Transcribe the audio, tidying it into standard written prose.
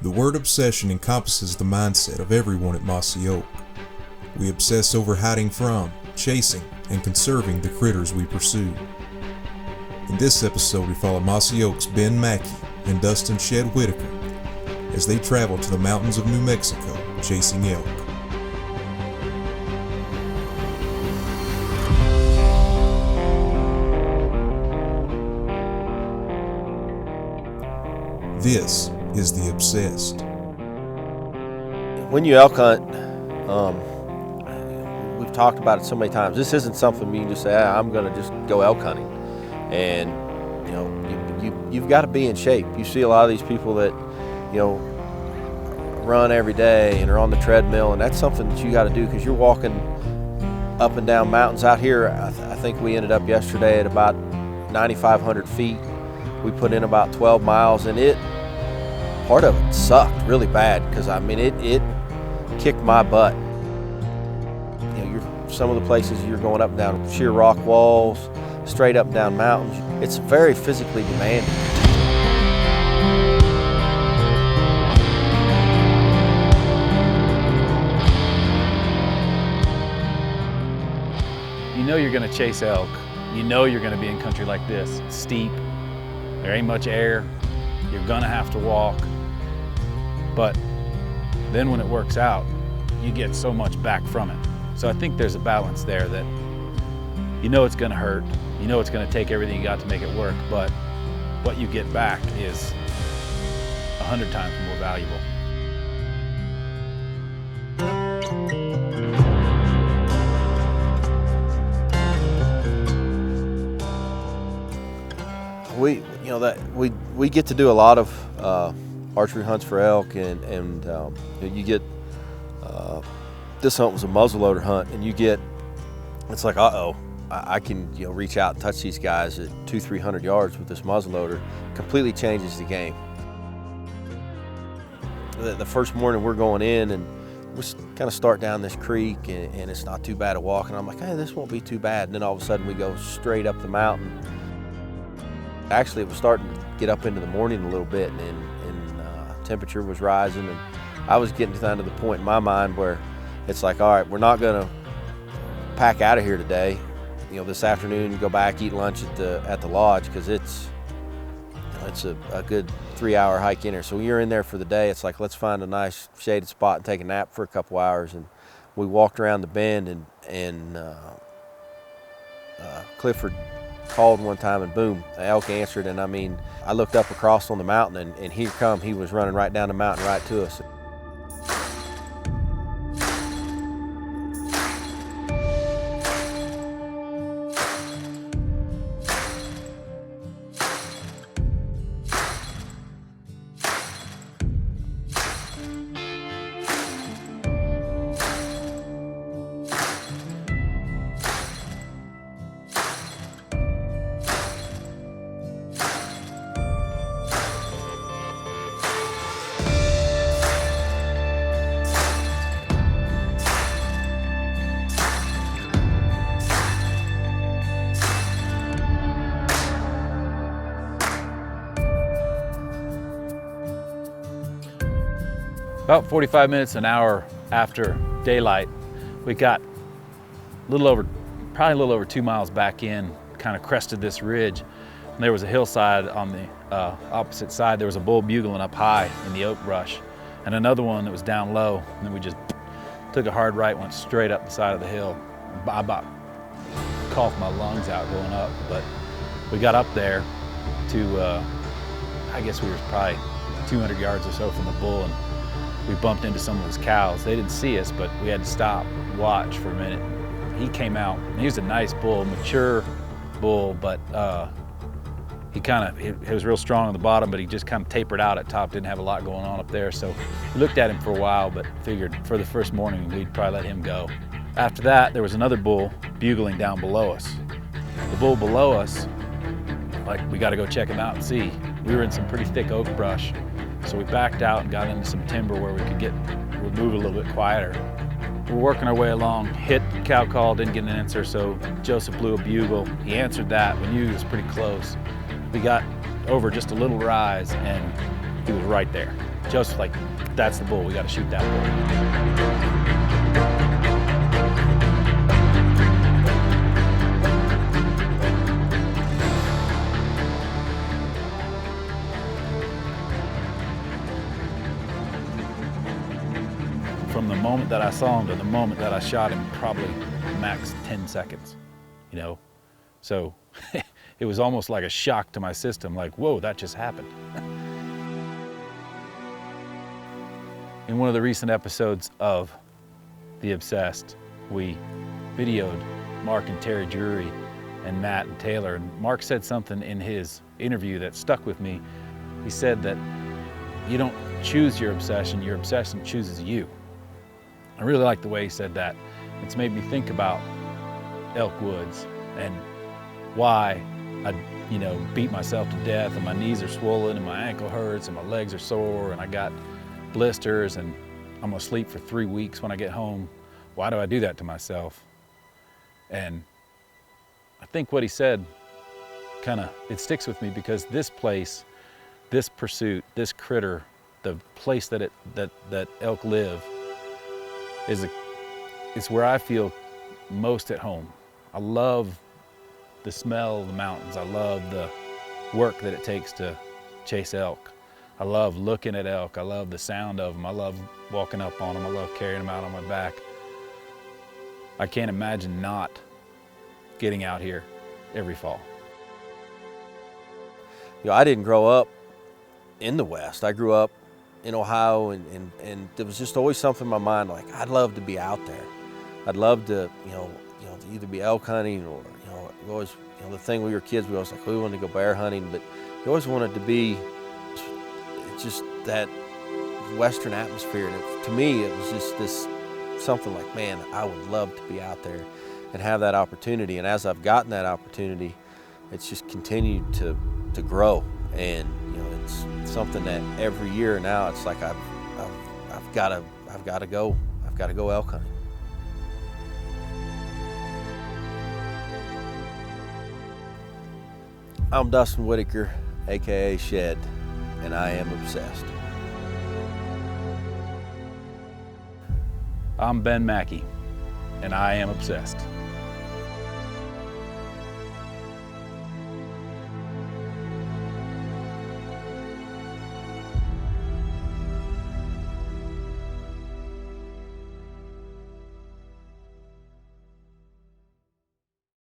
The word obsession encompasses the mindset of everyone at Mossy Oak. We obsess over hiding from, chasing, and conserving the critters we pursue. In this episode, we follow Mossy Oak's Ben Mackey and Dustin Shed Whitaker as they travel to the mountains of New Mexico chasing elk. This is The Obsessed. When you elk hunt, we've talked about it so many times. This isn't something you can just say, I'm going to just go elk hunting. And you know, you've got to be in shape. You see a lot of these people that, you know, run every day and are on the treadmill, and that's something that you got to do because you're walking up and down mountains. Out here, I think we ended up yesterday at about 9,500 feet. We put in about 12 miles, and part of it sucked really bad because I mean it kicked my butt. You know, some of the places you're going up and down sheer rock walls, straight up and down mountains. It's very physically demanding. You know you're going to chase elk. You know you're going to be in country like this. It's steep. There ain't much air. You're going to have to walk. But then when it works out, you get so much back from it. So I think there's a balance there that you know it's going to hurt. You know it's going to take everything you got to make it work. But what you get back is 100 times more valuable. We get to do a lot of archery hunts for elk, and you get this hunt was a muzzleloader hunt, and it's like I can reach out and touch these guys at 200-300 yards with this muzzleloader. Completely changes the game. The first morning we're going in and we kind of start down this creek, and it's not too bad a walk, and I'm like, hey, this won't be too bad. And then all of a sudden we go straight up the mountain. Actually, it was starting to get up into the morning a little bit, and temperature was rising, and I was getting down to the point in my mind where it's like, all right, we're not going to pack out of here today. This afternoon, go back, eat lunch at the lodge, because it's a good 3-hour hike in there. So when you're in there for the day, it's like, let's find a nice shaded spot and take a nap for a couple hours. And we walked around the bend, and Clifford called one time, and boom, the elk answered. And I mean, I looked up across on the mountain, and he was running right down the mountain right to us. About 45 minutes, an hour after daylight, we got probably a little over 2 miles back in, kind of crested this ridge. And there was a hillside on the opposite side. There was a bull bugling up high in the oak brush, and another one that was down low. And then we just took a hard right, went straight up the side of the hill. I about coughed my lungs out going up, but we got up there to, I guess we were probably 200 yards or so from the bull, and we bumped into some of his cows. They didn't see us, but we had to stop and watch for a minute. He came out, and he was a nice bull, mature bull, but he was real strong on the bottom, but he just kind of tapered out at top, didn't have a lot going on up there. So we looked at him for a while, but figured for the first morning, we'd probably let him go. After that, there was another bull bugling down below us. The bull below us, like, we got to go check him out and see. We were in some pretty thick oak brush. So we backed out and got into some timber where we could move a little bit quieter. We're working our way along, hit cow call, didn't get an answer, so Joseph blew a bugle. He answered that, we knew he was pretty close. We got over just a little rise and he was right there, Joseph's like, that's the bull, we gotta shoot that bull. From the moment that I saw him to the moment that I shot him, probably max 10 seconds, you know? So it was almost like a shock to my system, like, whoa, that just happened. In one of the recent episodes of The Obsessed, we videoed Mark and Terry Drury and Matt and Taylor, and Mark said something in his interview that stuck with me. He said that you don't choose your obsession chooses you. I really like the way he said that. It's made me think about elk woods and why I, beat myself to death, and my knees are swollen and my ankle hurts and my legs are sore and I got blisters and I'm gonna sleep for 3 weeks when I get home. Why do I do that to myself? And I think what he said it sticks with me, because this place, this pursuit, this critter, the place that elk live it's where I feel most at home. I love the smell of the mountains. I love the work that it takes to chase elk. I love looking at elk. I love the sound of them. I love walking up on them. I love carrying them out on my back. I can't imagine not getting out here every fall. I didn't grow up in the West. I grew up in Ohio, and there was just always something in my mind, like, I'd love to be out there. I'd love to, to either be elk hunting or, always, the thing when we were kids, we always we wanted to go bear hunting, but we always wanted to be just that Western atmosphere. And to me, it was just this something like, man, I would love to be out there and have that opportunity. And as I've gotten that opportunity, it's just continued to grow. And it's something that every year now it's like I've got to go elk hunting. I'm Dustin Whitaker, aka Shed, and I am obsessed. I'm Ben Mackey, and I am obsessed.